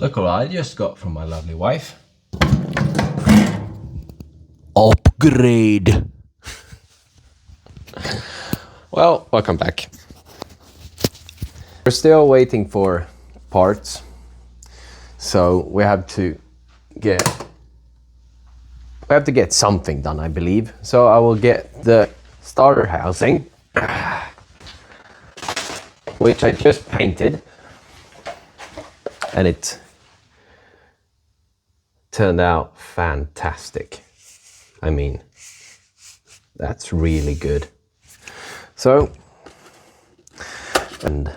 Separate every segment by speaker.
Speaker 1: Look what I just got from my lovely wife.
Speaker 2: Upgrade. Well, welcome back. We're still waiting for parts, so we have to get something done, I believe. So I will get the starter housing, which I just painted, and it turned out fantastic. I mean, that's really good. So, and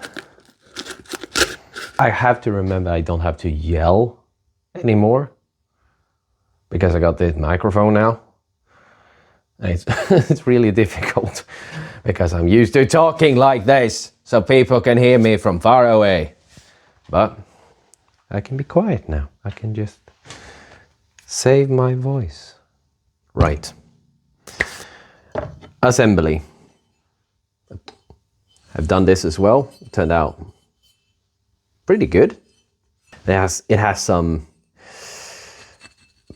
Speaker 2: I have to remember I don't have to yell anymore because I got this microphone now. And it's, it's really difficult because I'm used to talking like this so people can hear me from far away. But I can be quiet now. I can just save my voice. Right. Assembly. I've done this as well. It turned out pretty good. It has some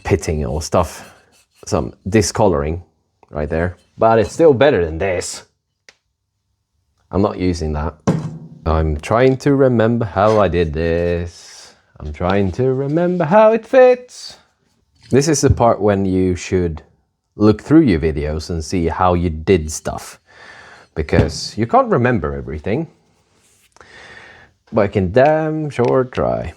Speaker 2: pitting or stuff, some discoloring right there, but it's still better than this. I'm not using that. I'm trying to remember how I did this. I'm trying to remember how it fits. This is the part when you should look through your videos and see how you did stuff, because you can't remember everything, but I can damn sure try.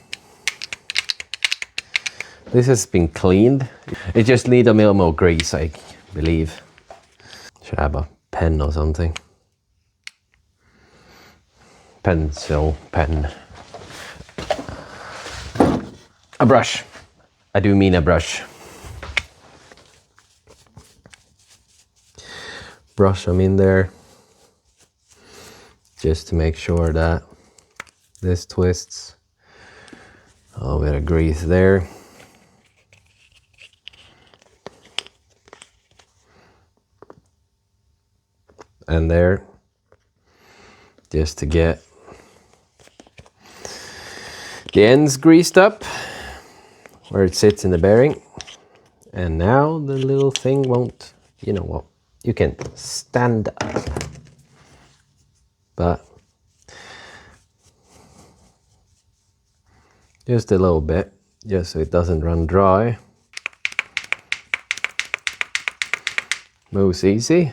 Speaker 2: This has been cleaned. It just needs a little more grease, I believe. Should have a pen or something. Pencil, pen. A brush. I do mean a brush. Brush them in there just to make sure that this twists. A little bit of grease there. And there, just to get the ends greased up where it sits in the bearing. And now the little thing won't, you know what, you can stand up, but just a little bit, just so it doesn't run dry. Moves easy.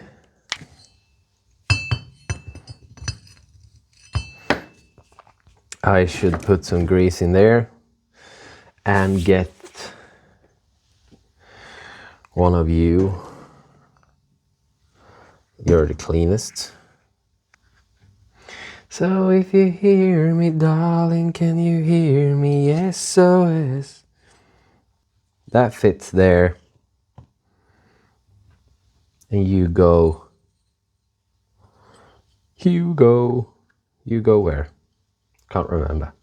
Speaker 2: I should put some grease in there and get one of you. You're the cleanest. So if you hear me, darling, can you hear me? SOS. That fits there. And you go where? Can't remember.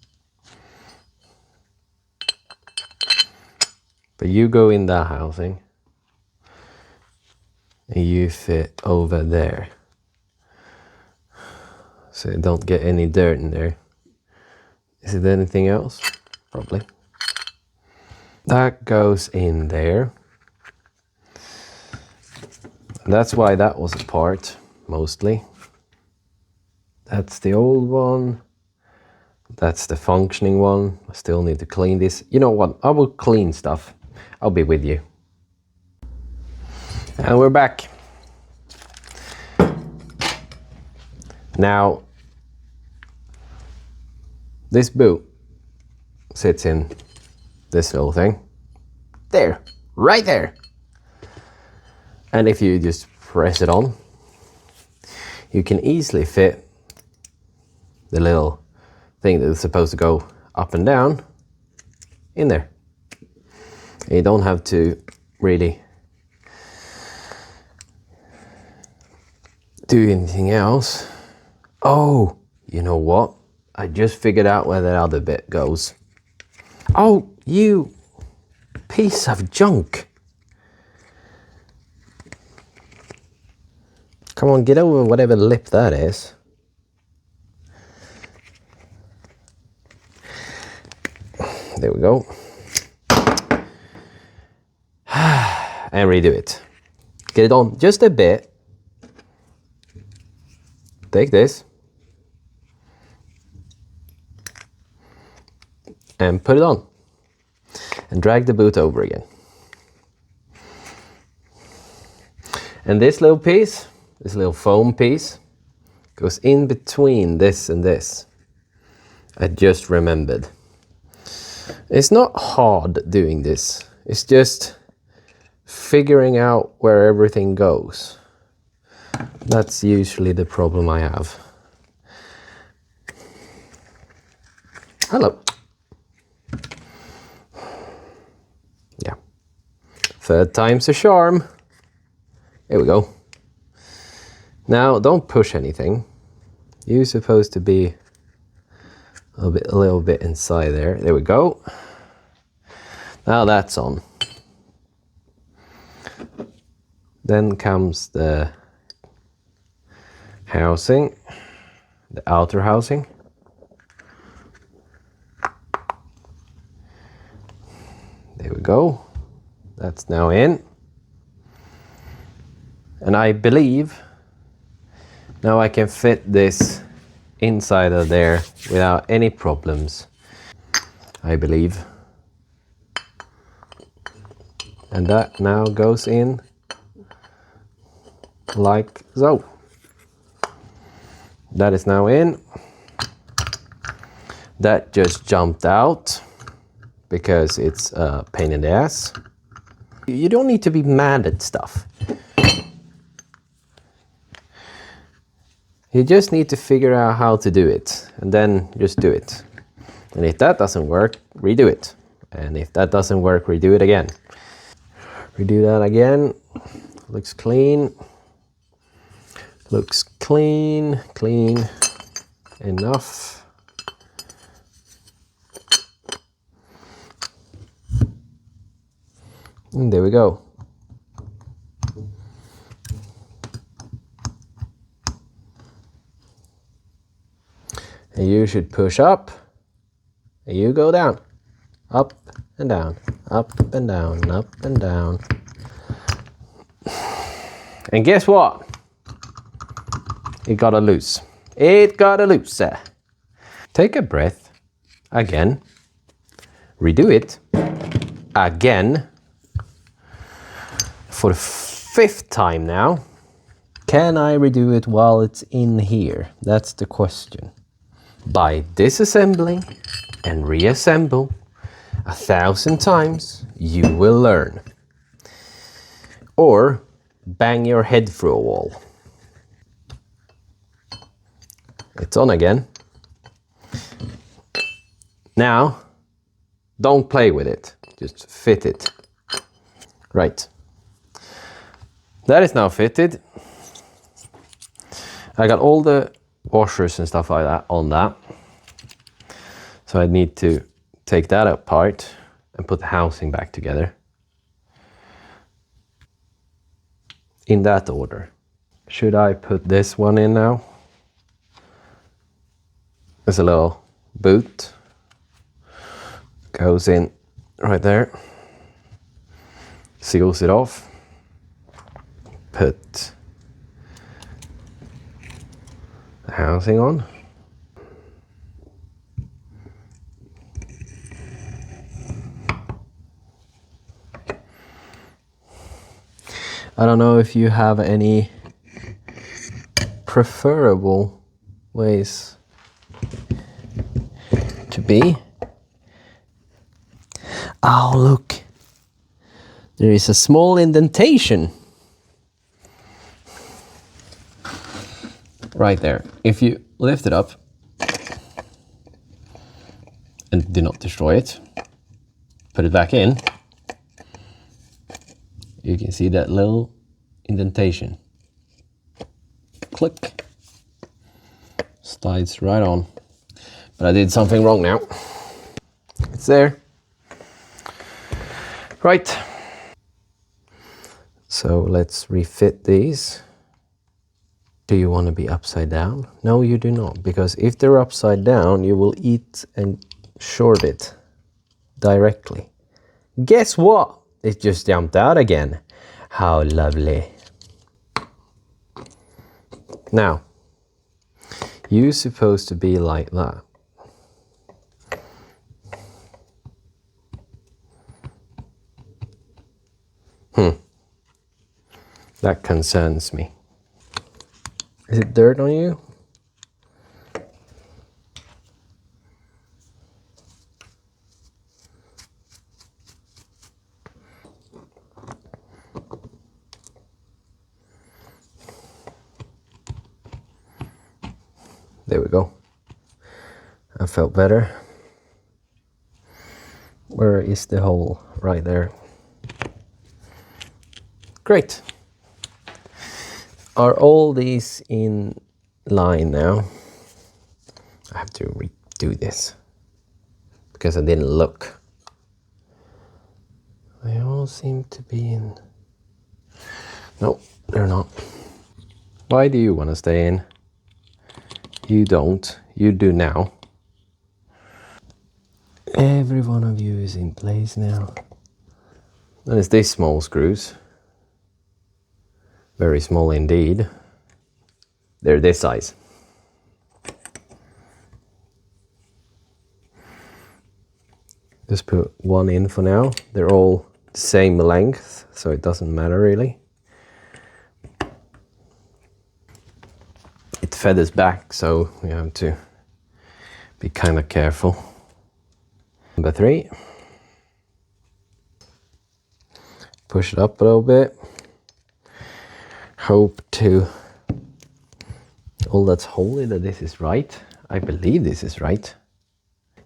Speaker 2: But you go in that housing. And you fit over there. So you don't get any dirt in there. Is it anything else? Probably. That goes in there. That's why that was apart, mostly. That's the old one. That's the functioning one. I still need to clean this. You know what? I will clean stuff. I'll be with you. And we're back. Now, this boot sits in this little thing. There, right there. And if you just press it on, you can easily fit the little thing that is supposed to go up and down in there. And you don't have to really do anything else. Oh, you know what? I just figured out where that other bit goes. Oh, you piece of junk. Come on, get over whatever lip that is. There we go. And redo it. Get it on just a bit. Take this. And put it on. And drag the boot over again. And this little piece, this little foam piece, goes in between this and this. I just remembered. It's not hard doing this. It's just figuring out where everything goes. That's usually the problem I have. Hello. Yeah. Third time's a charm. Here we go. Now, don't push anything. You're supposed to be a little bit inside there. There we go. Now that's on. Then comes the housing, the outer housing. There we go. That's now in. And I believe now I can fit this inside of there without any problems. I believe. And that now goes in like so. That is now in. That just jumped out because it's a pain in the ass. You don't need to be mad at stuff. You just need to figure out how to do it, and then just do it. And if that doesn't work, redo it. And if that doesn't work, redo it again. Redo that again. Looks clean. Looks clean, clean enough. And there we go. And you should push up, and you go down. Up and down, up and down, up and down. And guess what? It got a loose. It got a loose. Take a breath. Again. Redo it. Again. For the 5th time now. Can I redo it while it's in here? That's the question. By disassembling and reassemble 1,000 times, you will learn. Or bang your head through a wall. It's on again. Now, don't play with it. Just fit it. Right. That is now fitted. I got all the washers and stuff like that on that. So I need to take that apart and put the housing back together. In that order. Should I put this one in now? There's a little boot. Goes in right there. Seals it off. Put the housing on. I don't know if you have any preferable ways to be. Oh, look. There is a small indentation. Right there. If you lift it up and do not destroy it, put it back in, you can see that little indentation. Click. Slides right on. But I did something wrong now. It's there. Right. So let's refit these. Do you want to be upside down? No, you do not. Because if they're upside down, you will eat and short it. directly. Guess what? It just jumped out again. How lovely. Now, you're supposed to be like that. That concerns me. Is it dirt on you? There we go. I felt better. Where is the hole? Right there. Great. Are all these in line now? I have to redo this because I didn't look. They all seem to be in. No, they're not. Why do you want to stay in? You don't. You do now. Every one of you is in place now. And it's these small screws. Very small indeed. They're this size. Just put one in for now. They're all the same length, so it doesn't matter really. It feathers back, so we have to be kind of careful. Number 3. Push it up a little bit. Hope to, all that's holy, that this is right. I believe this is right.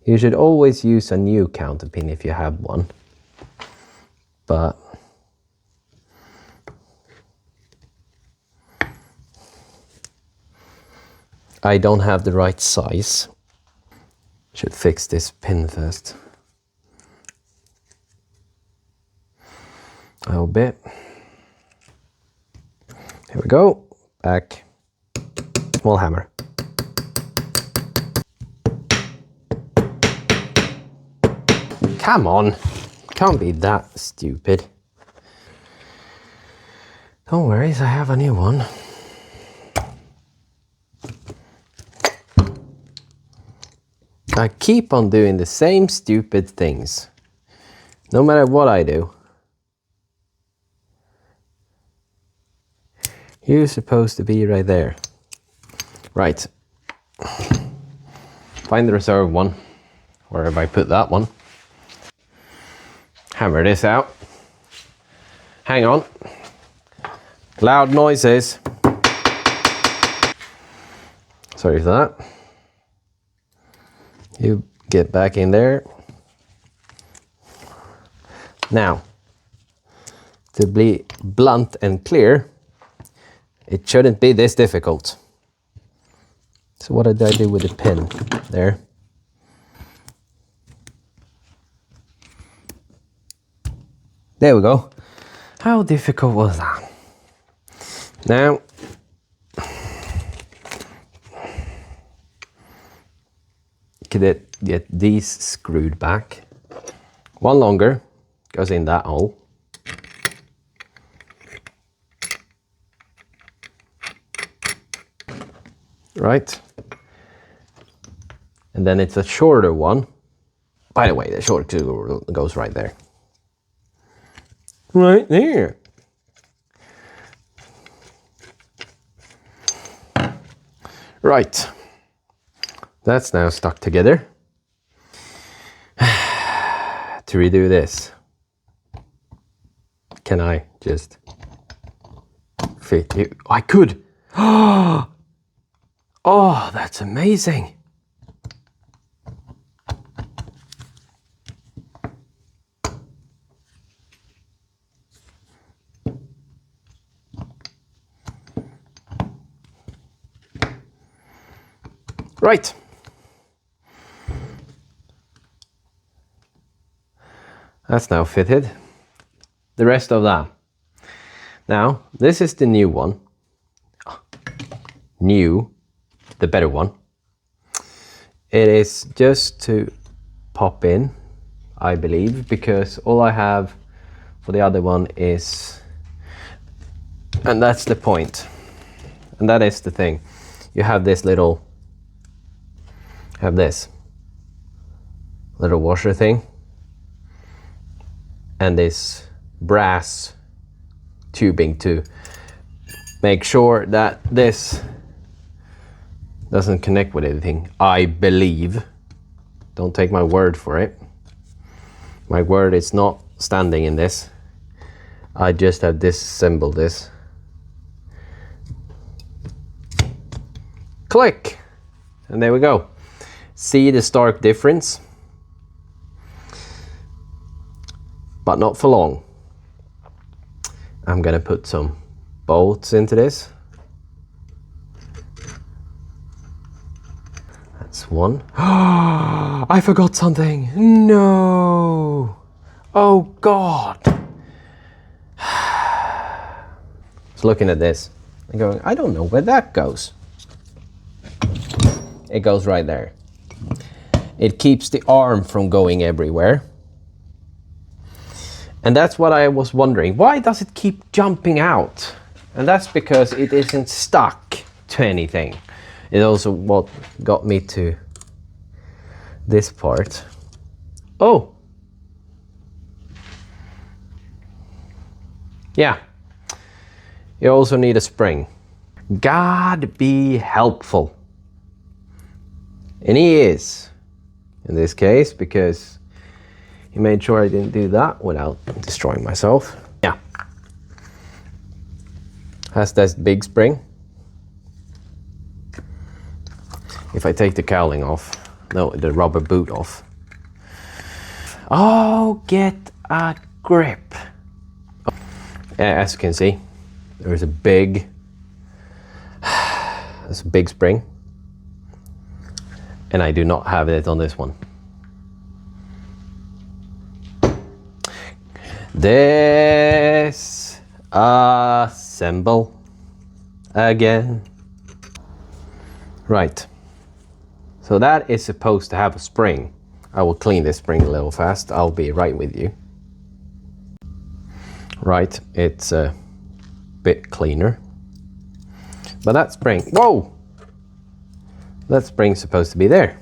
Speaker 2: You should always use a new counter pin if you have one. But I don't have the right size. Should fix this pin first. A little bit. Here we go. Back. Small hammer. Come on. Can't be that stupid. Don't worry, I have a new one. I keep on doing the same stupid things. No matter what I do. You're supposed to be right there. Right. Find the reserve one. Wherever I put that one. Hammer this out. Hang on. Loud noises. Sorry for that. You get back in there. Now, to be blunt and clear, it shouldn't be this difficult. So what did I do with the pin there? There we go. How difficult was that? Now, get these screwed back. One longer goes in that hole. Right. And then it's a shorter one. By the way, the shorter two goes right there. Right there. Right. That's now stuck together. To redo this, can I just fit you? I could. Oh, that's amazing. Right. That's now fitted. The rest of that. Now, this is the new one. New, the better one. It is just to pop in. I believe, because all I have for the other one is, and that's the point, and that is the thing, you have this little, this little washer thing and this brass tubing to make sure that this doesn't connect with anything, I believe. Don't take my word for it. My word is not standing in this. I just have disassembled this. Click! And there we go. See the stark difference? But not for long. I'm gonna put some bolts into this. That's one. I forgot something. No. Oh God. Just looking at this and going, I don't know where that goes. It goes right there. It keeps the arm from going everywhere. And that's what I was wondering. Why does it keep jumping out? And that's because it isn't stuck to anything. It also what got me to this part. Oh! Yeah. You also need a spring. God be helpful. And he is, in this case, because he made sure I didn't do that without destroying myself. Yeah. Has this big spring. If I take the cowling off, no, the rubber boot off. Oh, get a grip. As you can see, there's a big spring. And I do not have it on this one. Disassemble again. Right. So that is supposed to have a spring. I will clean this spring a little fast. I'll be right with you. Right, it's a bit cleaner. But that spring, whoa! That spring's supposed to be there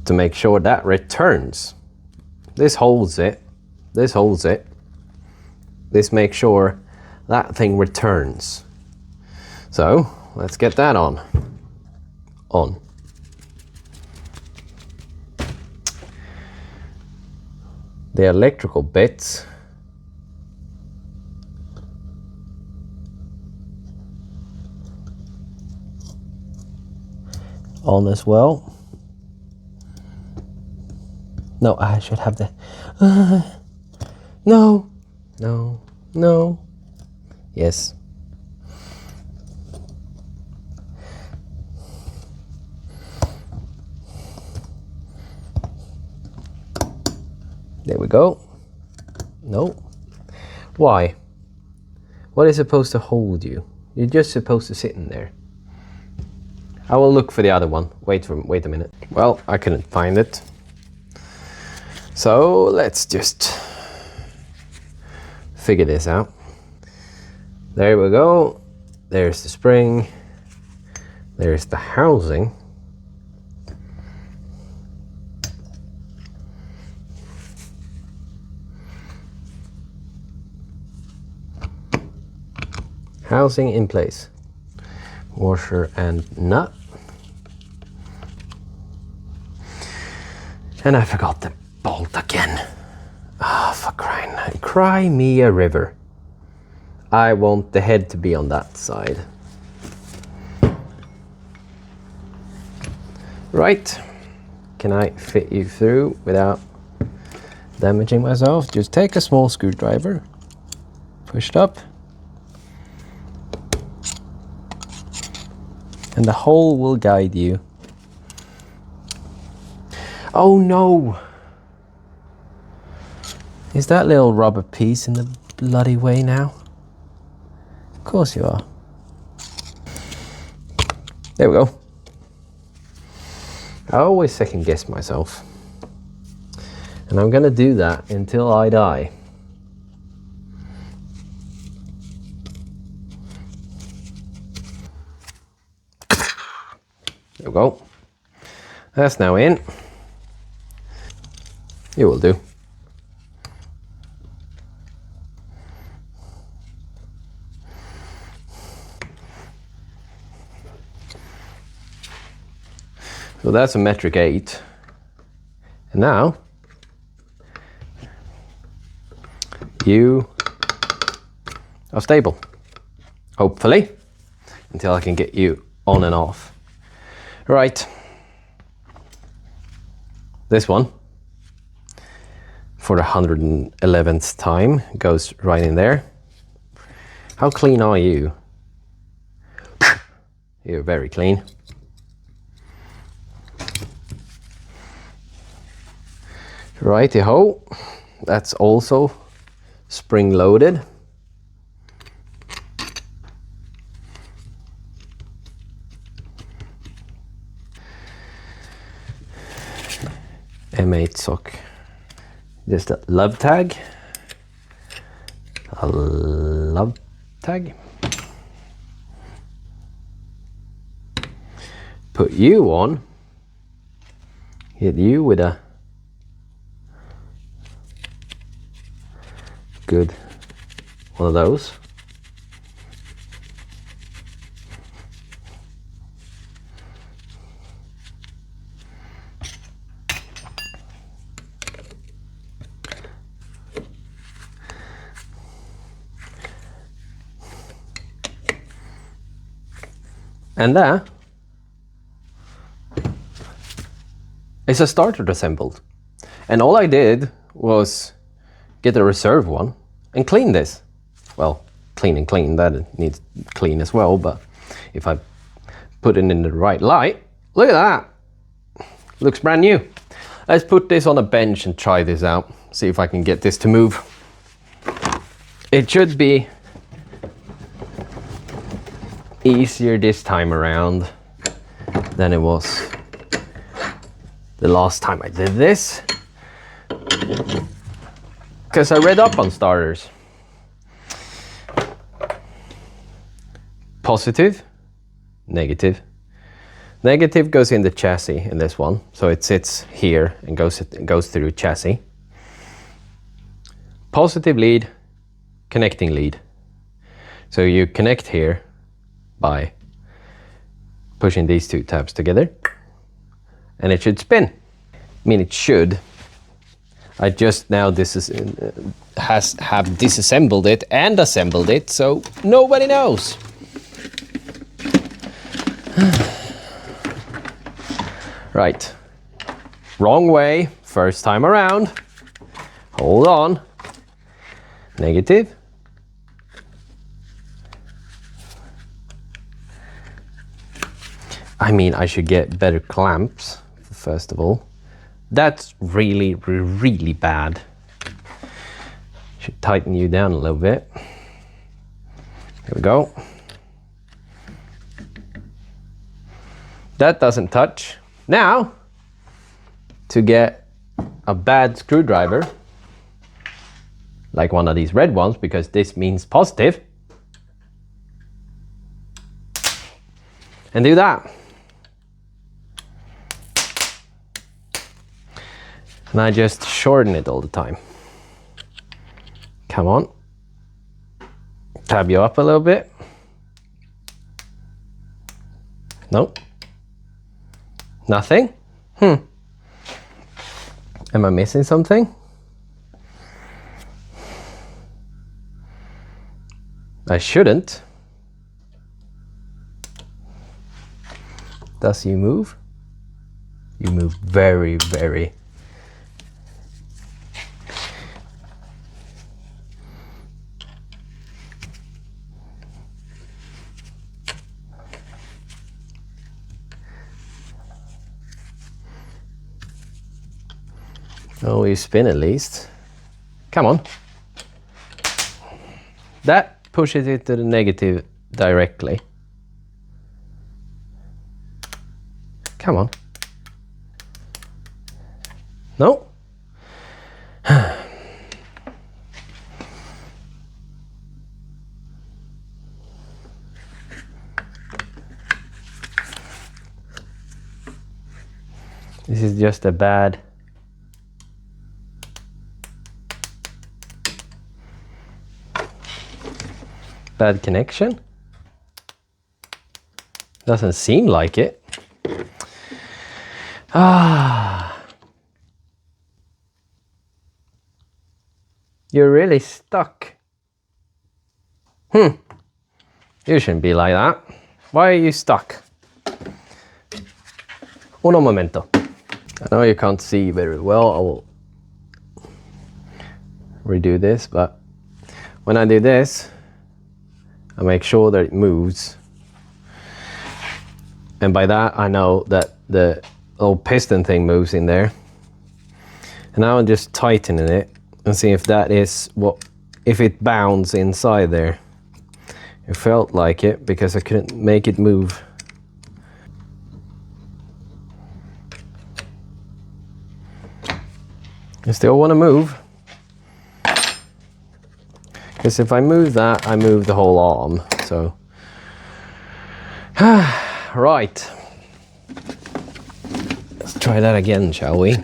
Speaker 2: to make sure that returns. This holds it. This holds it. This makes sure that thing returns. So let's get that on. The electrical bits on as well. No, I should have the no. Yes. There we go. No. Why? What is supposed to hold you? You're just supposed to sit in there. I will look for the other one. Wait a minute. Well, I couldn't find it. So let's just figure this out. There we go. There's the spring. There's the housing. Housing in place. Washer and nut. And I forgot the bolt again. Ah, for crying out. Cry me a river. I want the head to be on that side. Right. Can I fit you through without damaging myself? Just take a small screwdriver. Push it up. And the hole will guide you. Oh no! Is that little rubber piece in the bloody way now? Of course you are. There we go. I always second guess myself. And I'm gonna do that until I die. There we go. That's now in. It will do. So that's a metric 8. And now you are stable, hopefully, until I can get you on and off. Right, this one for the 111th time goes right in there. How clean are you? You're very clean. Righty-ho, that's also spring-loaded. M8 sock. Just a love tag. A love tag. Put you on. Hit you with a good one of those. And there is a starter assembled. And all I did was get a reserve one and clean this. Well, clean, that needs clean as well, but if I put it in the right light, look at that. Looks brand new. Let's put this on a bench and try this out. See if I can get this to move. It should be easier this time around than it was the last time I did this, because I read up on starters. Positive, negative. Negative goes in the chassis in this one, so it sits here and goes through chassis. Positive lead, connecting lead. So you connect here by pushing these two tabs together, and it should spin. I mean, it should. I just now have disassembled it and assembled it, so nobody knows. Right, wrong way, first time around. Hold on. Negative. I mean, I should get better clamps, first of all. That's really, really bad. Should tighten you down a little bit. There we go. That doesn't touch. Now, to get a bad screwdriver, like one of these red ones, because this means positive, and do that. And I just shorten it all the time. Come on. Tab you up a little bit. Nope. Nothing? Am I missing something? I shouldn't. Does you move? You move very, very. Oh, you spin at least. Come on. That pushes it to the negative directly. Come on. No. This is just a bad connection. Doesn't seem like it. You're really stuck. You shouldn't be like that. Why are you stuck? Uno momento. I know you can't see very well. I will redo this, but when I do this, I make sure that it moves. And by that, I know that the little piston thing moves in there. And now I'm just tightening it and see if that is what, if it bounds inside there. It felt like it because I couldn't make it move. I still want to move. Because if I move that, I move the whole arm. So, right. Let's try that again, shall we?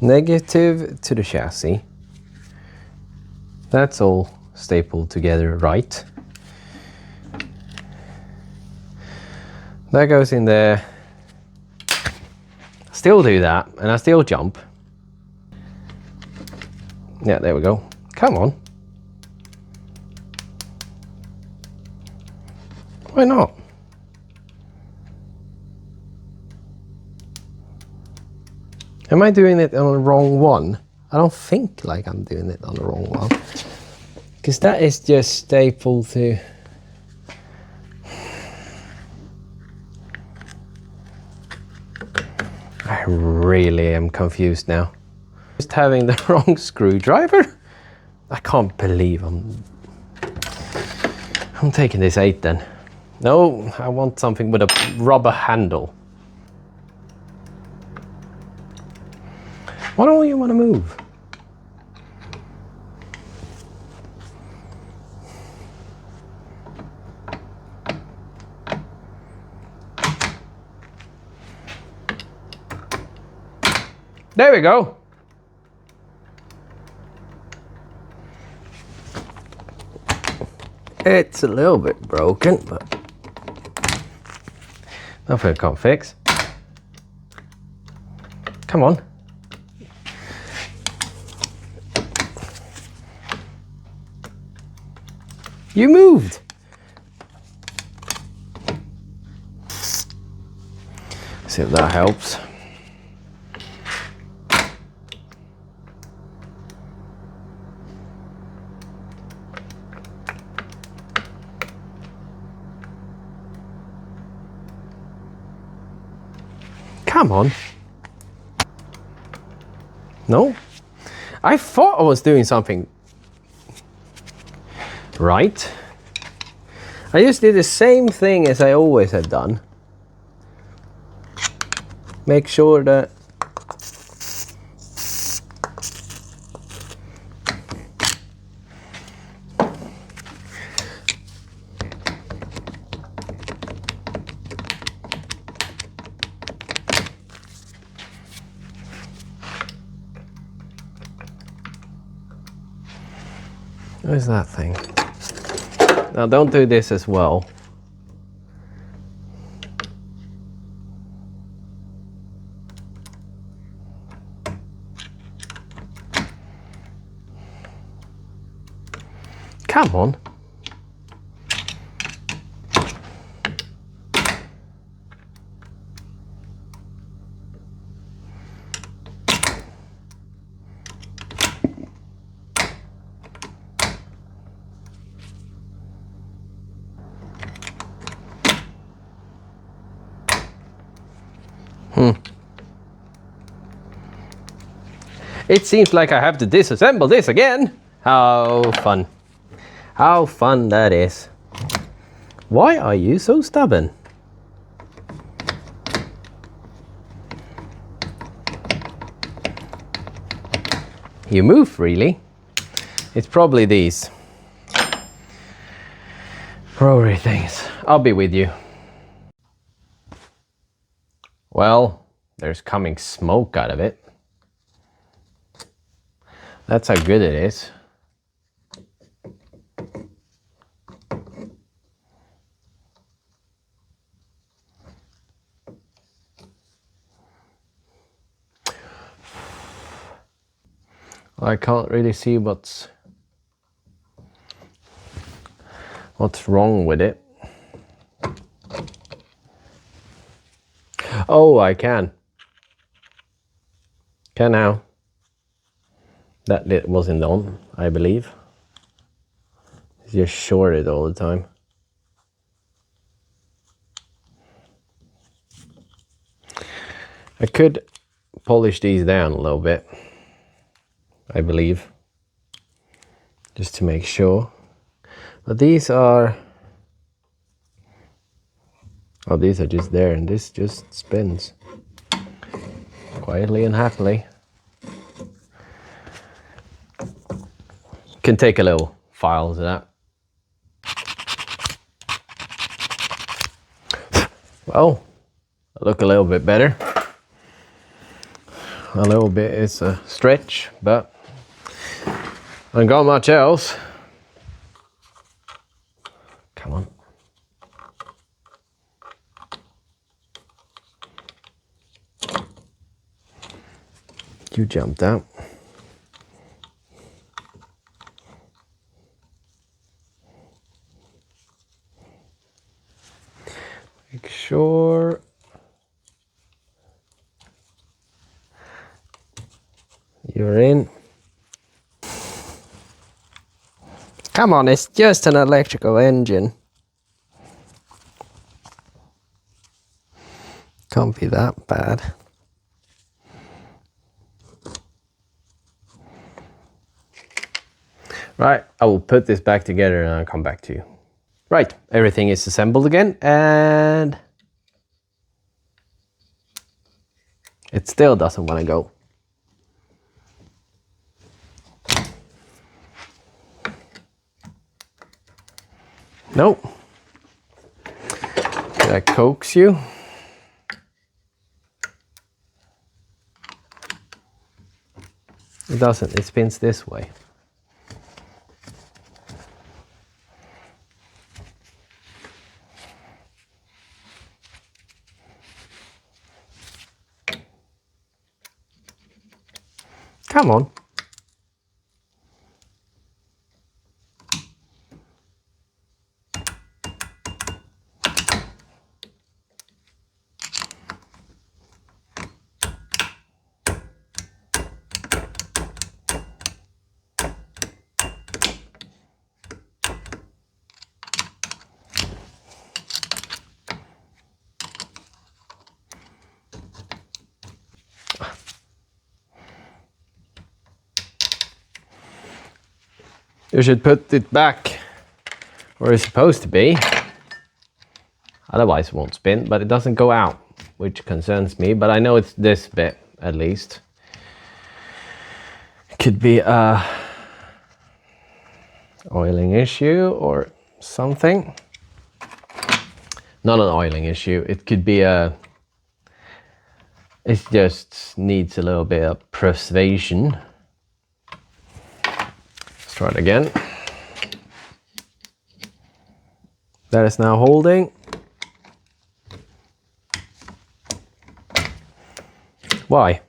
Speaker 2: Negative to the chassis. That's all stapled together, right? That goes in there. Still do that, and I still jump. Yeah, there we go. Come on. Why not? Am I doing it on the wrong one? I don't think like I'm doing it on the wrong one. Because that is just stapled to... I really am confused now. Just having the wrong screwdriver? I can't believe I'm taking this 8 then. No, I want something with a rubber handle. Why don't you want to move? There we go. It's a little bit broken, but nothing I can't fix. Come on. You moved. See if that helps. Come on. No? I thought I was doing something right. I just did the same thing as I always have done. Make sure that where's that thing? Now don't do this as well. Come on. It seems like I have to disassemble this again. How fun. How fun that is. Why are you so stubborn? You move freely. It's probably these rotary things. I'll be with you. Well, there's coming smoke out of it. That's how good it is. I can't really see what's wrong with it. Oh, I can. Can now. That lit wasn't on, I believe. It's just shorted all the time. I could polish these down a little bit, I believe, just to make sure. But these are, oh, these are just there, and this just spins quietly and happily. Can take a little file to that. Well, I look a little bit better. A little bit is a stretch, but I ain't got much else. Come on. You jumped out. Make sure you're in. Come on, it's just an electrical engine. Can't be that bad. Right, I will put this back together and I'll come back to you. Right, everything is assembled again, and it still doesn't want to go. Nope. Did I coax you? It doesn't, it spins this way. Come on. You should put it back where it's supposed to be. Otherwise it won't spin, but it doesn't go out, which concerns me. But I know it's this bit, at least. It could be a oiling issue or something. Not an oiling issue. It could be a... It just needs a little bit of preservation. Let's try it again. That is now holding. Why?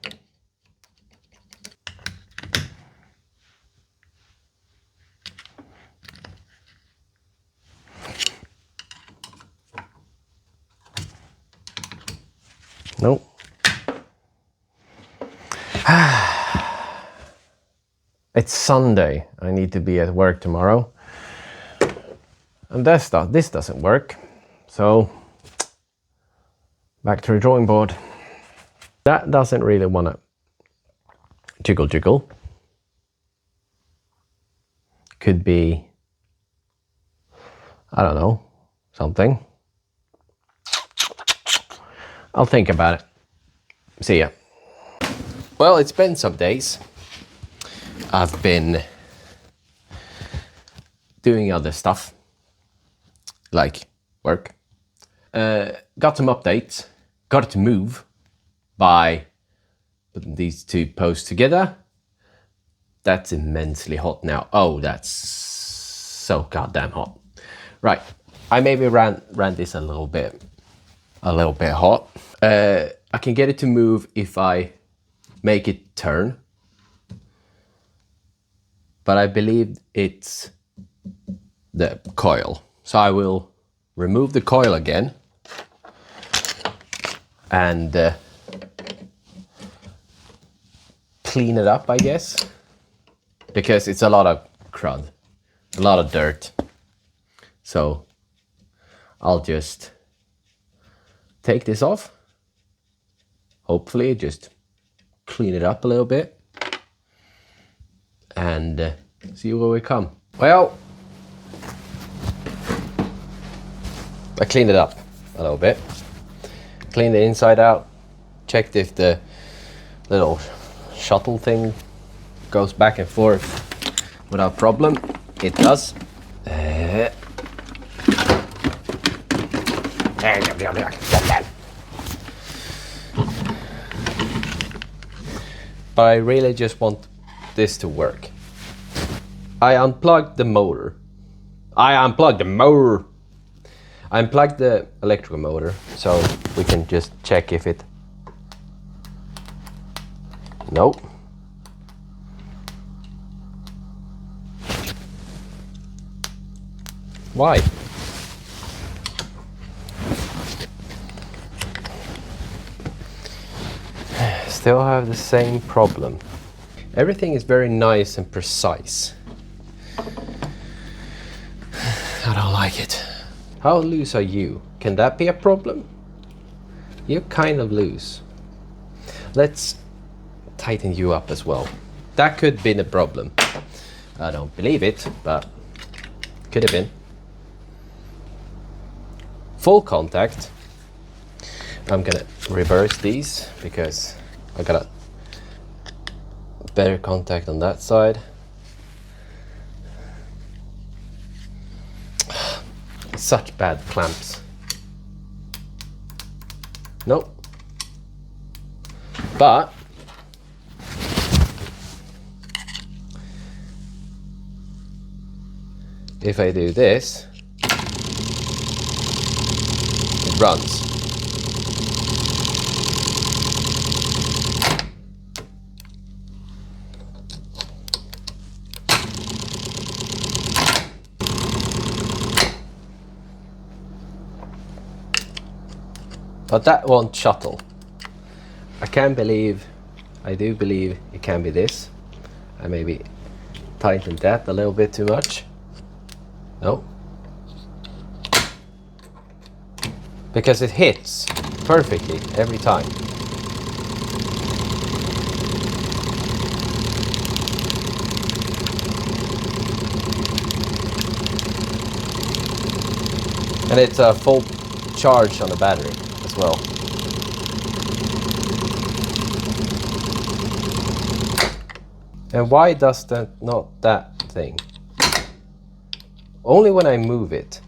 Speaker 2: Nope. It's Sunday. I need to be at work tomorrow. And this doesn't work. So, back to the drawing board. That doesn't really want to jiggle. Could be, I don't know, something. I'll think about it. See ya. Well, it's been some days. I've been doing other stuff, like work. Got some updates. Got to move. by putting these two posts together. That's immensely hot now. Oh, that's so goddamn hot. Right, I maybe ran this a little bit hot. I can get it to move if I make it turn, but I believe it's the coil. So I will remove the coil again and clean it up, I guess, because it's a lot of crud, a lot of dirt. So I'll just take this off, hopefully just clean it up a little bit and see where we come. Well, I cleaned it up a little bit, cleaned the inside out, checked if the little shuttle thing goes back and forth without problem. It does. But I really just want this to work. I unplugged the motor. I unplugged the electrical motor so we can just check if it... Nope. Why? Still have the same problem. Everything is very nice and precise. I don't like it. How loose are you? Can that be a problem? You're kind of loose. Let's tighten you up as well. That could be the problem. I don't believe it, but could have been. Full contact. I'm gonna reverse these because I got a better contact on that side. Such bad clamps. Nope. But if I do this, it runs. But that won't shuttle. I do believe it can be this. I maybe tightened that a little bit too much. No. Because it hits perfectly every time. And it's a full charge on the battery as well. And why does that thing? Only when I move it.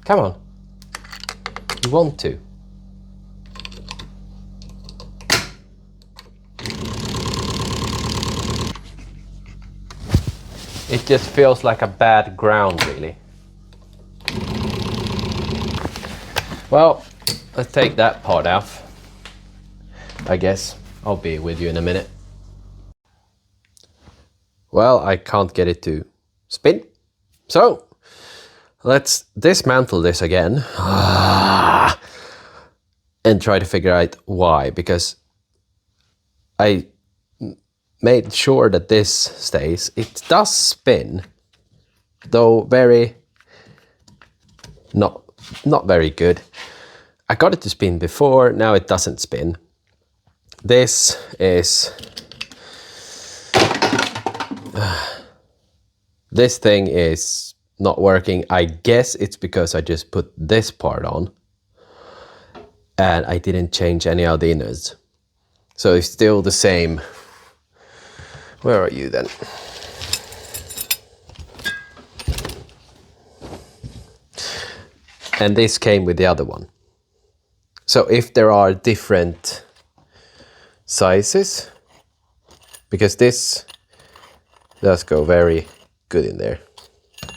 Speaker 2: Come on. You want to. It just feels like a bad ground, really. Well, let's take that part off. I guess I'll be with you in a minute. Well, I can't get it to spin. So, let's dismantle this again. And try to figure out why, because I made sure that this stays. It does spin, though not very good. I got it to spin before, now it doesn't spin. This thing is not working. I guess it's because I just put this part on and I didn't change any of the innards. So it's still the same. Where are you then? And this came with the other one. So if there are different sizes, because this does go very good in there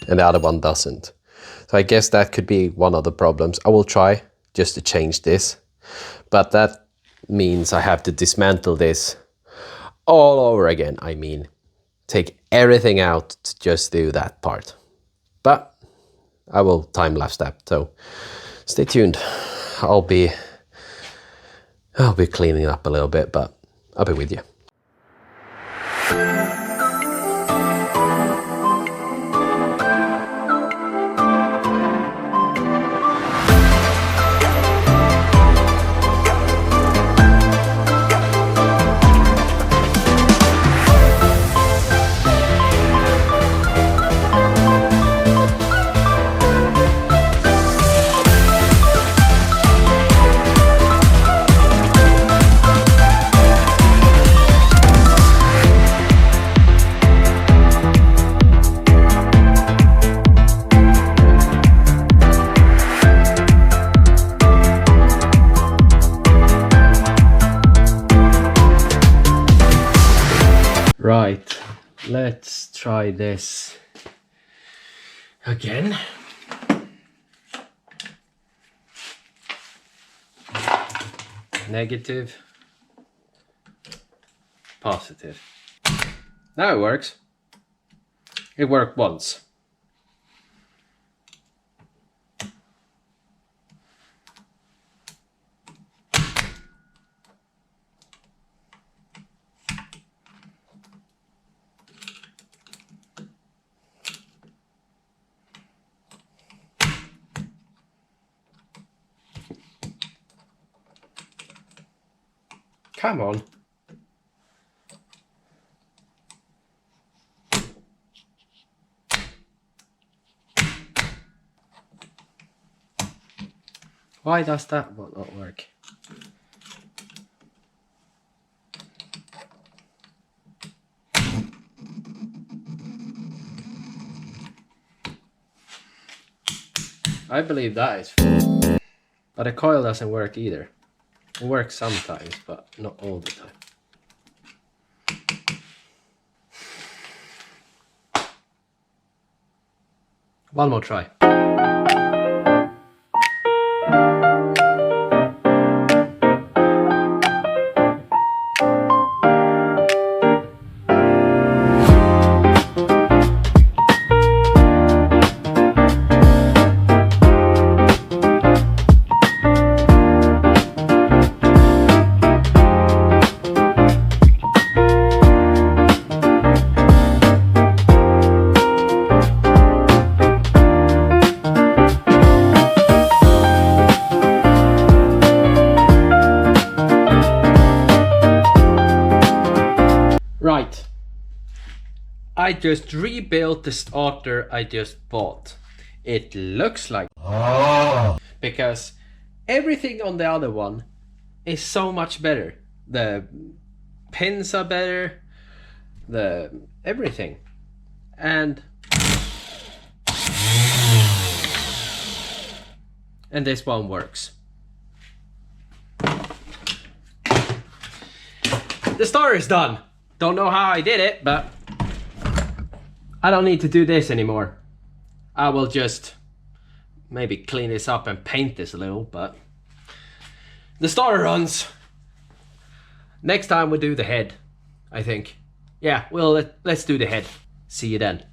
Speaker 2: and the other one doesn't. So I guess that could be one of the problems. I will try just to change this, but that means I have to dismantle this all over again. I mean, take everything out to just do that part. But I will time-lapse that, so stay tuned. I'll be cleaning up a little bit, but I'll be with you. Right, let's try this again. Negative, positive. Now it works. It worked once. Come on. Why does that one not work? I believe that is. But the coil doesn't work either. It works sometimes, but not all the time. One more try. Right, I just rebuilt the starter I just bought. It looks like because everything on the other one is so much better. The pins are better, the everything, and this one works. The starter is done. Don't know how I did it, but I don't need to do this anymore. I will just maybe clean this up and paint this a little, but the starter runs. Next time we do the head, I think. Yeah, well, let's do the head. See you then.